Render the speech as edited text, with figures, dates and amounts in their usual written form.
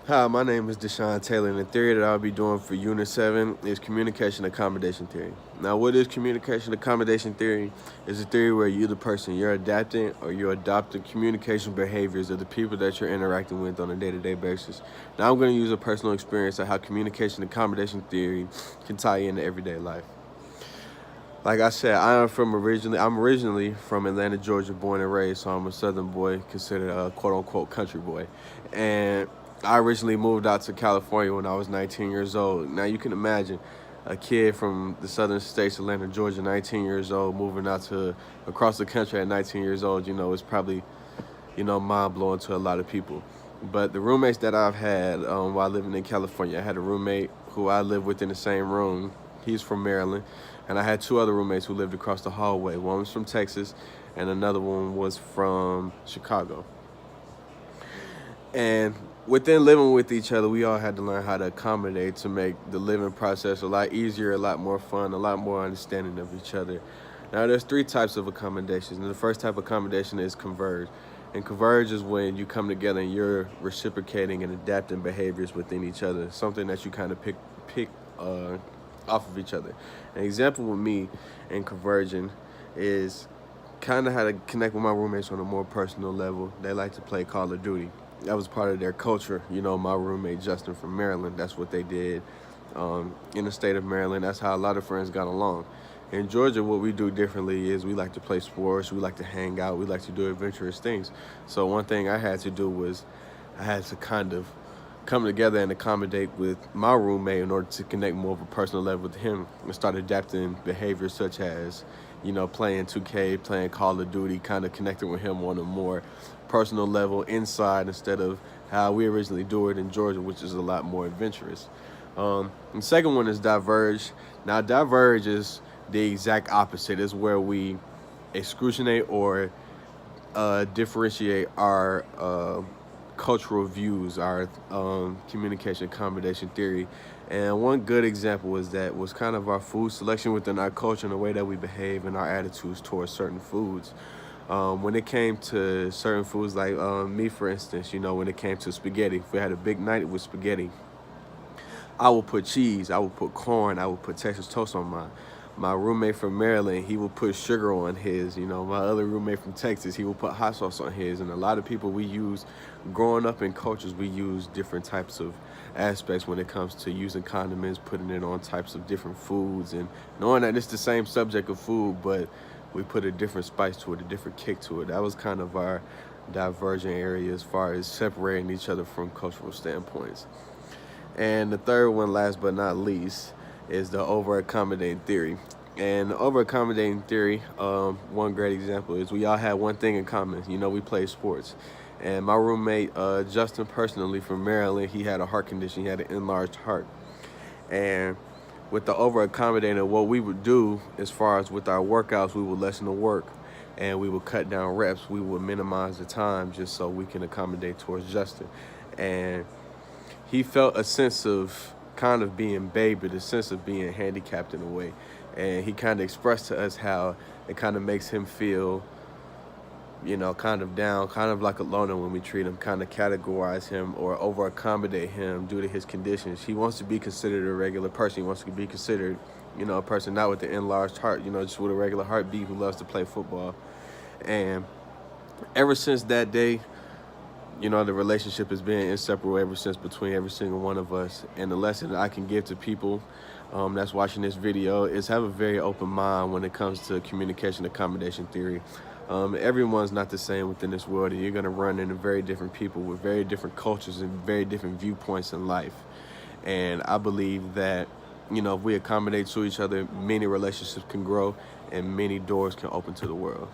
Hi, my name is Deshaun Taylor, and the theory that I'll be doing for Unit 7 is communication accommodation theory. Now, what is communication accommodation theory? It's a theory where you're the person, you're adapting or you're adopting communication behaviors of the people that you're interacting with on a day-to-day basis. Now, I'm going to use a personal experience of how communication accommodation theory can tie into everyday life. Like I said, I'm originally from Atlanta, Georgia, born and raised, so I'm a Southern boy, considered a quote unquote country boy. And I originally moved out to California when I was 19 years old. Now you can imagine a kid from the southern states, Atlanta, Georgia, 19 years old, moving out to across the country at 19 years old. It's probably mind blowing to a lot of people. But the roommates that I've had while living in California, I had a roommate who I lived with in the same room. He's from Maryland, and I had two other roommates who lived across the hallway. One was from Texas, and another one was from Chicago. And within living with each other, we all had to learn how to accommodate to make the living process a lot easier, a lot more fun, a lot more understanding of each other. Now, there's three types of accommodations. And the first type of accommodation is converge. And converge is when you come together and you're reciprocating and adapting behaviors within each other, something that you kind of pick off of each other. An example with me in converging is kind of how to connect with my roommates on a more personal level. They like to play Call of Duty. That was part of their culture. My roommate Justin from Maryland, that's what they did in the state of Maryland. That's how a lot of friends got along. In Georgia, what we do differently is we like to play sports, we like to hang out, we like to do adventurous things. So one thing I had to do was I had to kind of come together and accommodate with my roommate in order to connect more of a personal level with him and start adapting behaviors such as, playing 2K, playing Call of Duty, kind of connecting with him on a more personal level inside instead of how we originally do it in Georgia, which is a lot more adventurous. The second one is diverge. Now, diverge is the exact opposite. It's where we excruciate or differentiate our cultural views, our communication accommodation theory. And one good example was kind of our food selection within our culture and the way that we behave and our attitudes towards certain foods. When it came to certain foods, like me, for instance, when it came to spaghetti, if we had a big night with spaghetti, I would put cheese, I would put corn, I would put Texas toast on mine. My roommate from Maryland, he would put sugar on his. My other roommate from Texas, he would put hot sauce on his. And a lot of people growing up in cultures, we use different types of aspects when it comes to using condiments, putting it on types of different foods, and knowing that it's the same subject of food, but we put a different spice to it, a different kick to it. That was kind of our divergent area as far as separating each other from cultural standpoints. And the third one, last but not least, is the over accommodating theory. And the over accommodating theory, one great example is we all had one thing in common. We play sports. And my roommate, Justin, personally from Maryland, he had a heart condition. He had an enlarged heart. And with the over accommodating, what we would do as far as with our workouts, we would lessen the work and we would cut down reps. We would minimize the time just so we can accommodate towards Justin. And he felt a sense of kind of being babied, a sense of being handicapped in a way. And he kind of expressed to us how it kind of makes him feel, kind of down, kind of like a loner when we treat him, kind of categorize him or over accommodate him due to his conditions. He wants to be considered a regular person. He wants to be considered, a person not with an enlarged heart, just with a regular heartbeat who loves to play football. And ever since that day, the relationship has been inseparable ever since between every single one of us. And the lesson that I can give to people that's watching this video is have a very open mind when it comes to communication accommodation theory. Everyone's not the same within this world, and you're going to run into very different people with very different cultures and very different viewpoints in life. And I believe that, if we accommodate to each other, many relationships can grow and many doors can open to the world.